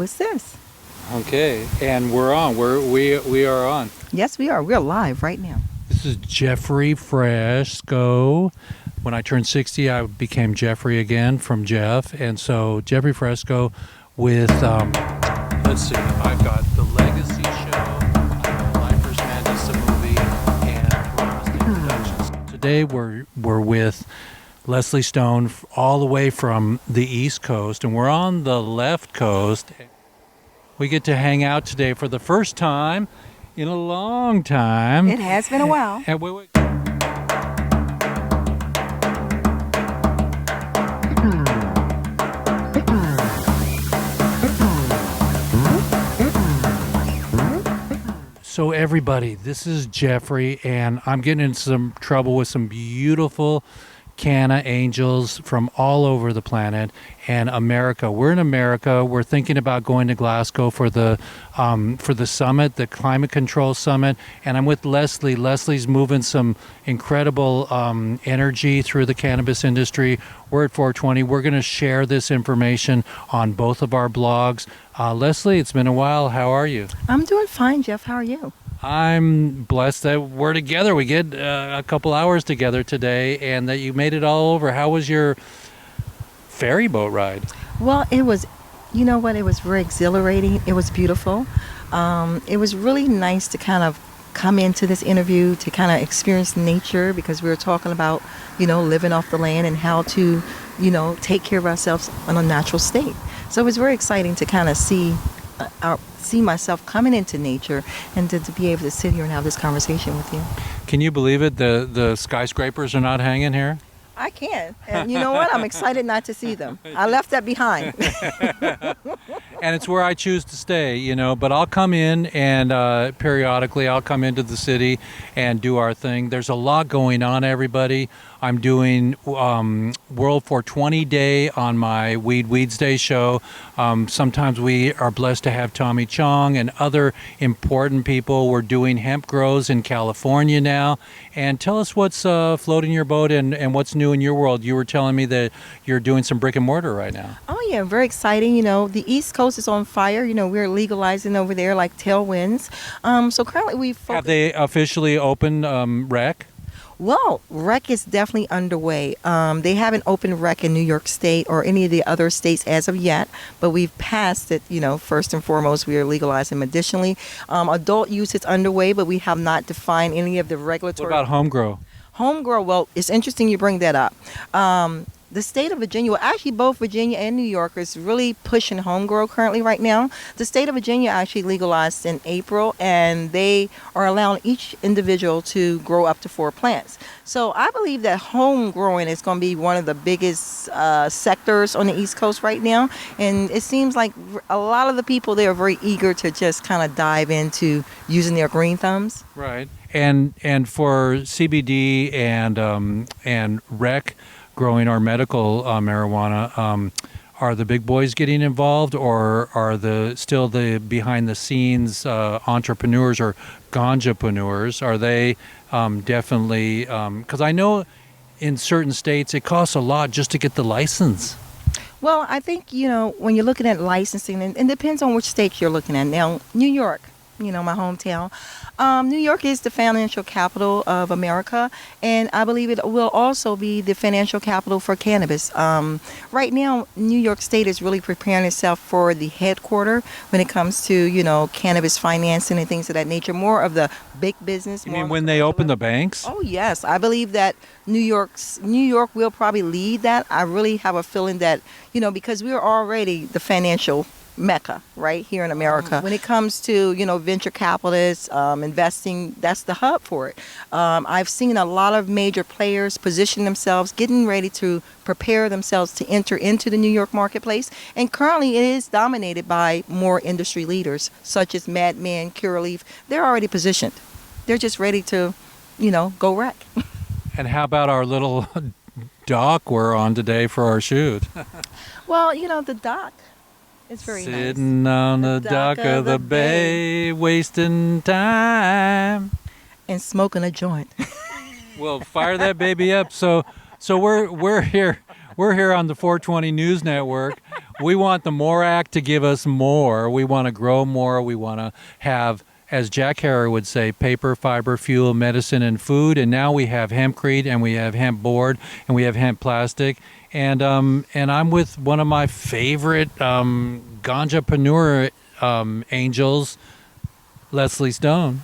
is this? Okay, and we're on. We are on. Yes, we are. We're live right now. This is Jeffrey Fresco. When I turned 60, I became Jeffrey again from Jeff, and so Jeffrey Fresco with let's see, I've got the Legacy Show, Lifers Madness, the movie, and Weedsdays Productions. Today we're with Leslie Stone, all the way from the East Coast, and we're on the left coast. We get to hang out today for the first time in a long time. It has been a while. And wait. So everybody, this is Jeffrey, and I'm getting into some trouble with some beautiful Canna angels from all over the planet and America. We're in America. We're thinking about going to Glasgow for the summit, the climate control summit, and I'm with Leslie. Leslie's moving some incredible energy through the cannabis industry. We're at 420. We're going to share this information on both of our blogs. Leslie, it's been a while. How are you? I'm doing fine, Jeff. How are you? I'm blessed that we're together. We get a couple hours together today, and that you made it all over. How was your ferry boat ride? Well, it was, you know what, it was very exhilarating. It was beautiful. It was really nice to kind of come into this interview to kind of experience nature, because we were talking about, living off the land and how to, take care of ourselves in a natural state. So it was very exciting to kind of see myself coming into nature and to be able to sit here and have this conversation with you. Can you believe it? The skyscrapers are not hanging here? I can. And you know what? I'm excited not to see them. I left that behind. And it's where I choose to stay, but I'll come in, and periodically I'll come into the city and do our thing. There's a lot going on, everybody. I'm doing World 420 Day on my Weedsdays show. Sometimes we are blessed to have Tommy Chong and other important people. We're doing hemp grows in California now. And tell us what's floating your boat and what's new in your world. You were telling me that you're doing some brick and mortar right now. Oh, yeah, very exciting. The East Coast is on fire. We're legalizing over there like tailwinds. So currently Have they officially opened rec? Well, rec is definitely underway. They haven't opened rec in New York State or any of the other states as of yet, but we've passed it. First and foremost, we are legalizing medicinally. Adult use is underway, but we have not defined any of the regulatory. What about home grow? Home grow, well, it's interesting you bring that up. The state of Virginia, well, actually both Virginia and New York is really pushing home grow currently right now. The state of Virginia actually legalized in April, and they are allowing each individual to grow up to 4 plants. So I believe that home growing is going to be one of the biggest sectors on the East Coast right now. And it seems like a lot of the people there are very eager to just kind of dive into using their green thumbs. Right. And for CBD and rec, growing our medical marijuana, are the big boys getting involved, or are still the behind the scenes entrepreneurs or ganjapreneurs? Are they definitely, because I know in certain states it costs a lot just to get the license. Well, I think, when you're looking at licensing, and it depends on which state you're looking at. Now, New York, my hometown. New York is the financial capital of America, and I believe it will also be the financial capital for cannabis. Right now, New York State is really preparing itself for the headquarter when it comes to, cannabis financing and things of that nature, more of the big business. You mean when they open the banks? Oh, yes. I believe that New York will probably lead that. I really have a feeling that, because we are already the financial mecca right here in America. When it comes to, venture capitalists, investing, that's the hub for it. I've seen a lot of major players position themselves, getting ready to prepare themselves to enter into the New York marketplace. And currently it is dominated by more industry leaders, such as Madman, Curaleaf. They're already positioned. They're just ready to, go wreck. And how about our little dock we're on today for our shoot? Well, the dock. It's very nice. Sitting on the dock of the bay, wasting time. And smoking a joint. Well, fire that baby up. So we're here on the 420 News Network. We want the MORE Act to give us more. We want to grow more. We want to have, as Jack Harrer would say, paper, fiber, fuel, medicine, and food. And now we have hempcrete, and we have hemp board, and we have hemp plastic. And I'm with one of my favorite ganjapreneur angels, Leslie Stone.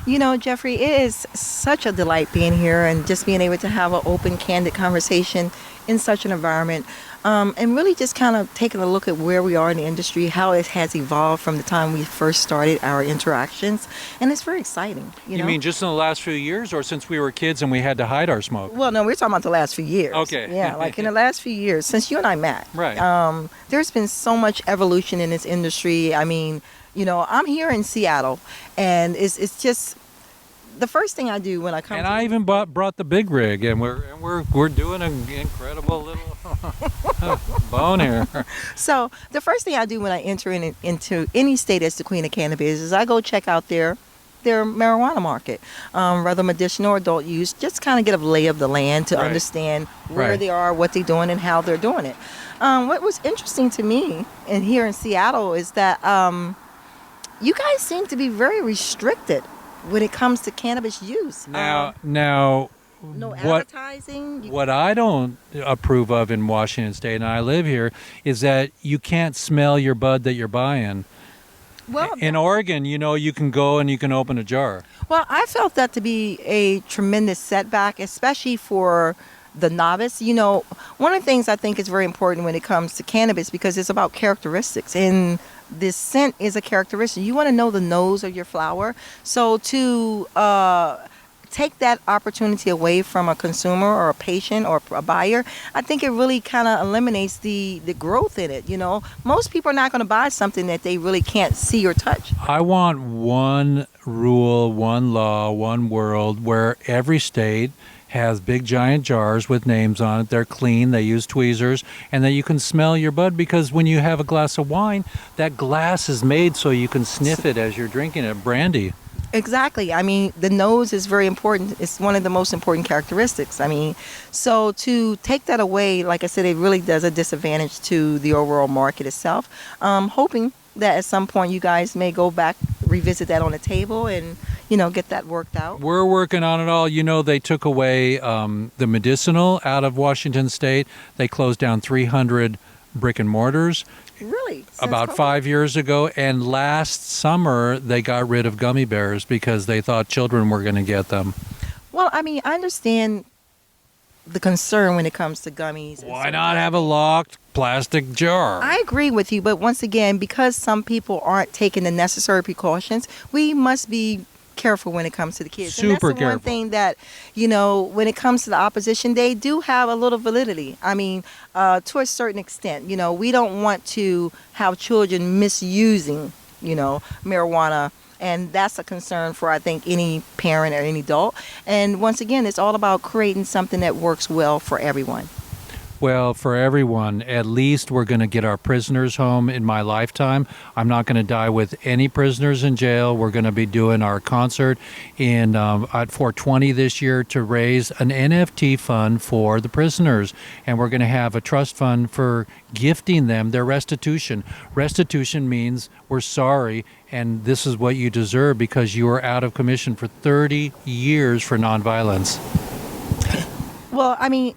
You know, Jeffrey, it is such a delight being here and just being able to have an open, candid conversation in such an environment. And really just kind of taking a look at where we are in the industry, how it has evolved from the time we first started our interactions. And it's very exciting. You know? mean just in the last few years, or since we were kids and we had to hide our smoke? Well, no, we're talking about the last few years. Okay. Yeah, like in the last few years, since you and I met. Right. There's been so much evolution in this industry. I mean, you know, I'm here in Seattle, and it's just the first thing I do when I come. And to I even brought the big rig, and we're doing an incredible little bone here. So the first thing I do when I enter into any state as the queen of cannabis is I go check out their marijuana market, whether medicinal or adult use, just kind of get a lay of the land to Right. understand where Right. they are, what they're doing, and how they're doing it. What was interesting to me and here in Seattle is that you guys seem to be very restricted when it comes to cannabis use. Now, No what advertising. what I don't approve of in Washington State, and I live here, is that you can't smell your bud that you're buying. Well, In Oregon, you know, you can go and you can open a jar. Well, I felt that to be a tremendous setback, especially for the novice. You know, one of the things I think is very important when it comes to cannabis because it's about characteristics, and this scent is a characteristic. You want to know the nose of your flower. So to take that opportunity away from a consumer or a patient or a buyer, I think it really kind of eliminates the growth in it. You know, most people are not going to buy something that they really can't see or touch. I want one rule, one law, one world where every state has big giant jars with names on it. They're clean, they use tweezers, and that you can smell your bud, because when you have a glass of wine, that glass is made so you can sniff it as you're drinking it. Brandy. Exactly. I mean, the nose is very important. It's one of the most important characteristics. I mean, so to take that away, like I said, it really does a disadvantage to the overall market itself. Hoping that at some point you guys may go back, revisit that on the table and, you know, get that worked out. We're working on it all. You know, they took away the medicinal out of Washington State. They closed down 300 brick and mortars. Really? About Since COVID? 5 years ago, and last summer they got rid of gummy bears because they thought children were going to get them. Well, I mean, I understand the concern when it comes to gummies. Why not have a locked plastic jar? I agree with you, but once again, because some people aren't taking the necessary precautions, we must be careful when it comes to the kids. And Super that's the one careful. thing that, you know, when it comes to the opposition, they do have a little validity. I mean, to a certain extent, you know, we don't want to have children misusing, you know, marijuana. And that's a concern for, I think, any parent or any adult. And once again, it's all about creating something that works well for everyone. Well, for everyone, at least we're going to get our prisoners home in my lifetime. I'm not going to die with any prisoners in jail. We're going to be doing our concert in at 420 this year to raise an NFT fund for the prisoners. And we're going to have a trust fund for gifting them their restitution. Restitution means we're sorry, and this is what you deserve because you were out of commission for 30 years for nonviolence. Well, I mean,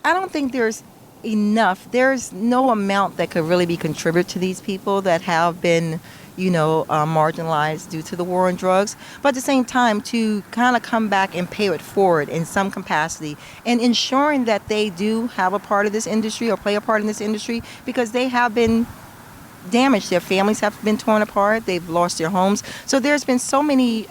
I don't think there's enough. There's no amount that could really be contributed to these people that have been, you know, marginalized due to the war on drugs. But at the same time, to kind of come back and pay it forward in some capacity and ensuring that they do have a part of this industry or play a part in this industry because they have been damaged. Their families have been torn apart. They've lost their homes. So there's been so many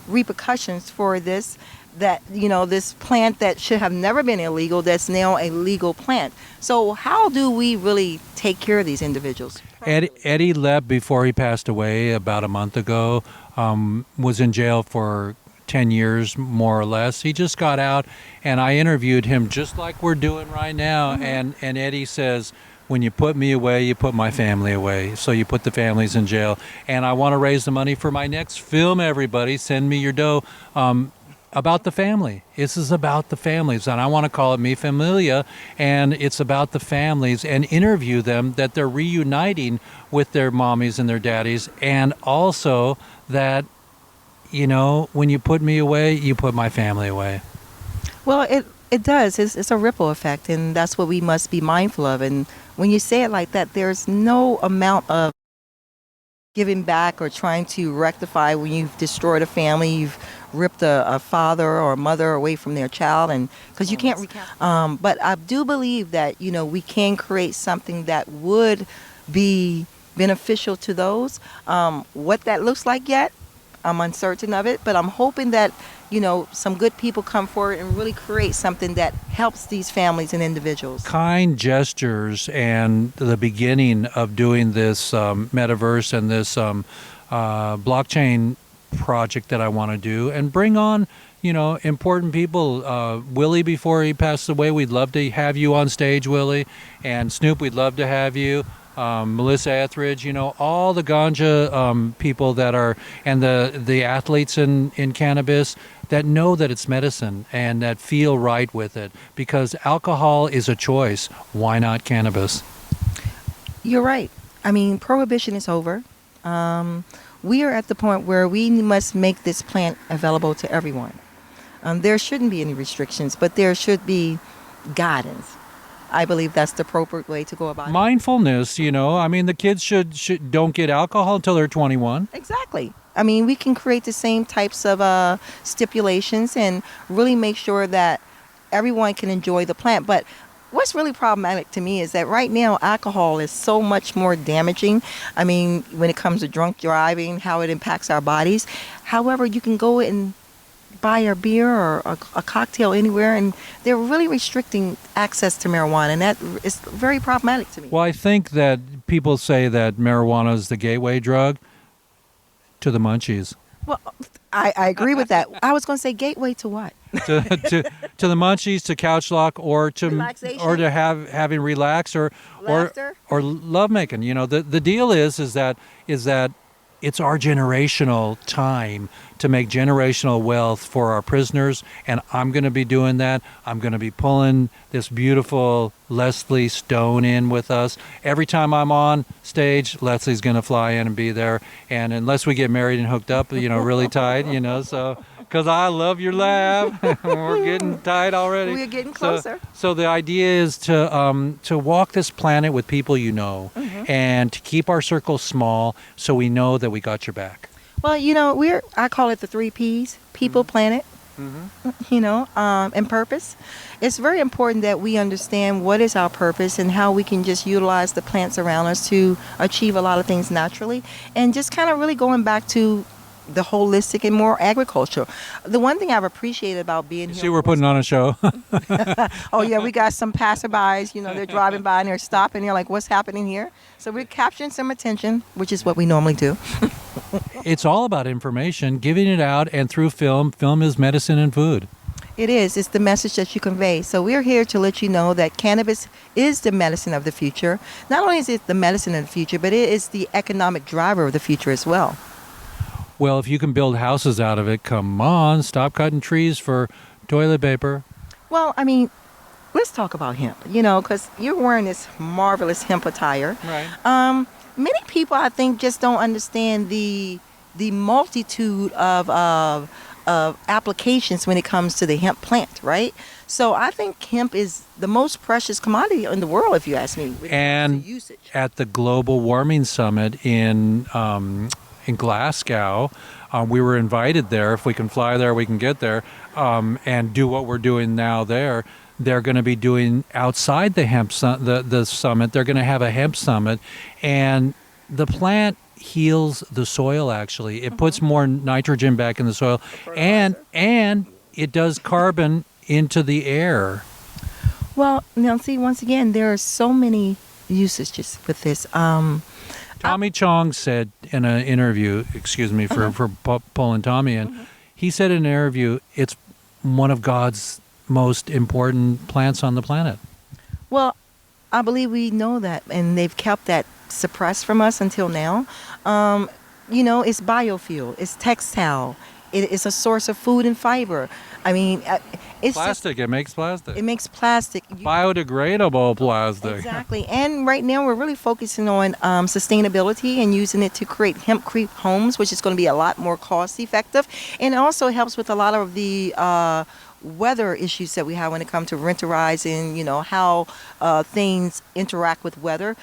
repercussions for this, that, you know, this plant that should have never been illegal, that's now a legal plant. So how do we really take care of these individuals? Eddie Lepp, before he passed away about a month ago, was in jail for 10 years, more or less. He just got out, and I interviewed him just like we're doing right now. And Eddie says, when you put me away, you put my family away. So you put the families in jail. And I want to raise the money for my next film, everybody. Send me your dough. about the family. This is about the families, and I want to call it Mi Familia, and it's about the families and interview them that they're reuniting with their mommies and their daddies, and also that, you know, when you put me away, you put my family away. Well, it does. It's a ripple effect, and that's what we must be mindful of. And when you say it like that, there's no amount of giving back or trying to rectify when you've destroyed a family, you've ripped a father or a mother away from their child, and because you can't recount. But I do believe that, you know, we can create something that would be beneficial to those. What that looks like yet, I'm uncertain of it, but I'm hoping that, you know, some good people come forward and really create something that helps these families and individuals. Kind gestures and the beginning of doing this metaverse and this blockchain project that I want to do, and bring on, you know, important people. Willie, before he passes away, we'd love to have you on stage, Willie. And Snoop, we'd love to have you. Melissa Etheridge, you know, all the ganja people that are, and the athletes in cannabis that know that it's medicine and that feel right with it, because alcohol is a choice. Why not cannabis? You're right. I mean, prohibition is over. We are at the point where we must make this plant available to everyone. There shouldn't be any restrictions, but there should be guidance. I believe that's the appropriate way to go about it. Mindfulness, you know, I mean, the kids should don't get alcohol until they're 21. Exactly. I mean, we can create the same types of stipulations and really make sure that everyone can enjoy the plant. But what's really problematic to me is that right now alcohol is so much more damaging. I mean, when it comes to drunk driving, how it impacts our bodies. However, you can go and buy a beer or a cocktail anywhere, and they're really restricting access to marijuana, and that is very problematic to me. Well, I think that people say that marijuana is the gateway drug to the munchies. Well, I agree with that. I was going to say gateway to what? to the munchies, to couch lock, or to Relaxation? or to having relax, or Laughter? or lovemaking. You know, the deal is that it's our generational time to make generational wealth for our prisoners, and I'm going to be doing that. I'm going to be pulling this beautiful Leslie Stone in with us. Every time I'm on stage, Leslie's going to fly in and be there. And unless we get married and hooked up, you know, really tight, you know, so because I love your laugh. We're getting tight already. We're getting closer. So the idea is to walk this planet with people you know, and to keep our circle small so we know that we got your back. Well, you know, I call it the 3 Ps: people, planet, you know, and purpose. It's very important that we understand what is our purpose and how we can just utilize the plants around us to achieve a lot of things naturally, and just kind of really going back to the holistic and more agriculture. The one thing I've appreciated about being here. See, we're putting on a show. Oh yeah, we got some passerbys, you know, they're driving by and they're stopping. They're like, what's happening here? So we're capturing some attention, which is what we normally do. It's all about information, giving it out, and through film. Film is medicine and food. It is. It's the message that you convey. So we're here to let you know that cannabis is the medicine of the future. Not only is it the medicine of the future, but it is the economic driver of the future as well. Well, if you can build houses out of it, come on, stop cutting trees for toilet paper. Well, I mean, let's talk about hemp, you know, because you're wearing this marvelous hemp attire. Right. Many people, I think, just don't understand the multitude of applications when it comes to the hemp plant, right? So I think hemp is the most precious commodity in the world, if you ask me. When it comes to usage. At the Global Warming Summit in Glasgow, we were invited there. If we can fly there, we can get there and do what we're doing now there. They're going to be doing outside the hemp the summit. They're going to have a hemp summit, and the plant heals the soil. Actually, it puts more nitrogen back in the soil, and it does carbon into the air. Well, now see, once again, there are so many usages with this. Tommy Chong said in an interview, excuse me for pulling Tommy in, he said in an interview, it's one of God's most important plants on the planet. Well, I believe we know that, and they've kept that suppressed from us until now. You know, it's biofuel, it's textile, It is a source of food and fiber. I mean, it's Plastic. It makes plastic. It makes plastic. Biodegradable plastic. Exactly. And right now we're really focusing on sustainability and using it to create hempcrete homes, which is going to be a lot more cost effective. And it also helps with a lot of the weather issues that we have when it comes to winterizing, how things interact with weather.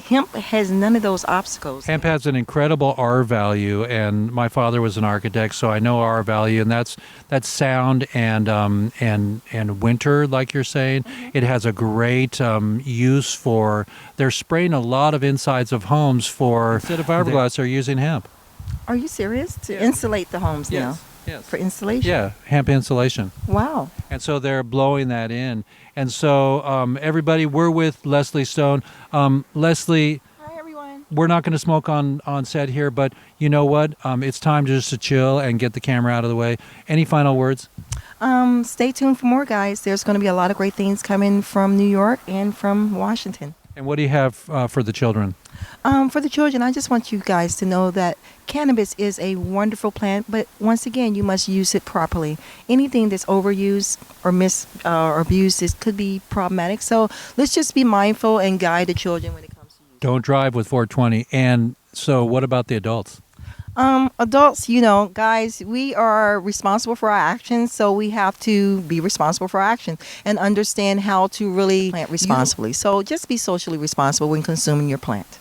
Hemp has none of those obstacles. Hemp has an incredible R value, and my father was an architect, so I know R value, and that's sound and winter, like you're saying. Mm-hmm. It has a great use for. They're spraying a lot of insides of homes for instead of fiberglass. They're using hemp. Are you serious? To insulate the homes now? Yes. For insulation? Yeah, hemp insulation. Wow. And so they're blowing that in. And so everybody, we're with Leslie Stone. Leslie, Hi, everyone. we're not going to smoke on set here, but you know what? It's time just to chill and get the camera out of the way. Any final words? Stay tuned for more, guys. There's going to be a lot of great things coming from New York and from Washington. And what do you have for the children? For the children, I just want you guys to know that cannabis is a wonderful plant, but once again, you must use it properly. Anything that's overused or abused could be problematic. So let's just be mindful and guide the children when it comes to use. Don't drive with 420. And so what about the adults? Adults, guys, we are responsible for our actions, so we have to be responsible for our actions and understand how to really plant responsibly. So just be socially responsible when consuming your plant.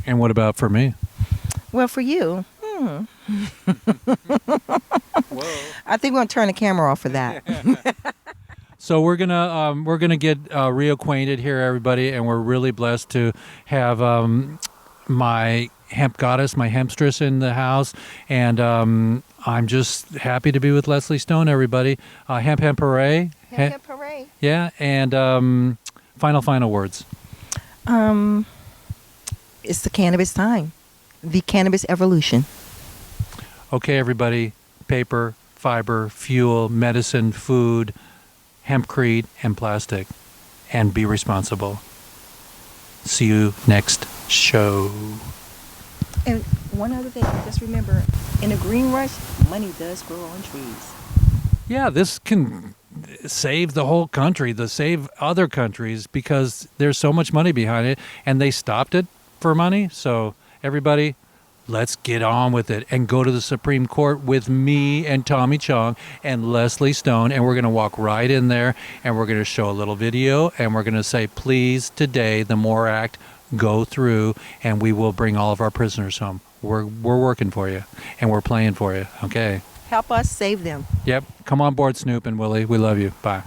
And what about for me? Well, for you, I think we're gonna turn the camera off for that. So we're gonna get reacquainted here, everybody, and we're really blessed to have my hemp goddess, my hempstress, in the house, and I'm just happy to be with Leslie Stone, everybody. Hemp hooray! Hemp hooray! Yeah, and final words. It's the cannabis time, the cannabis evolution. Okay, everybody. Paper, fiber, fuel, medicine, food, hempcrete, and plastic, and be responsible. See you next show. And one other thing, just remember, in a green rush, money does grow on trees. Yeah, this can save the whole country, save other countries, because there's so much money behind it, and they stopped it for money. So everybody, let's get on with it and go to the Supreme Court with me and Tommy Chong and Leslie Stone, and we're going to walk right in there, and we're going to show a little video, and we're going to say, please, today, the MORE Act, go through, and we will bring all of our prisoners home. We're working for you, and we're playing for you, okay? Help us save them. Yep. Come on board, Snoop and Willie. We love you. Bye.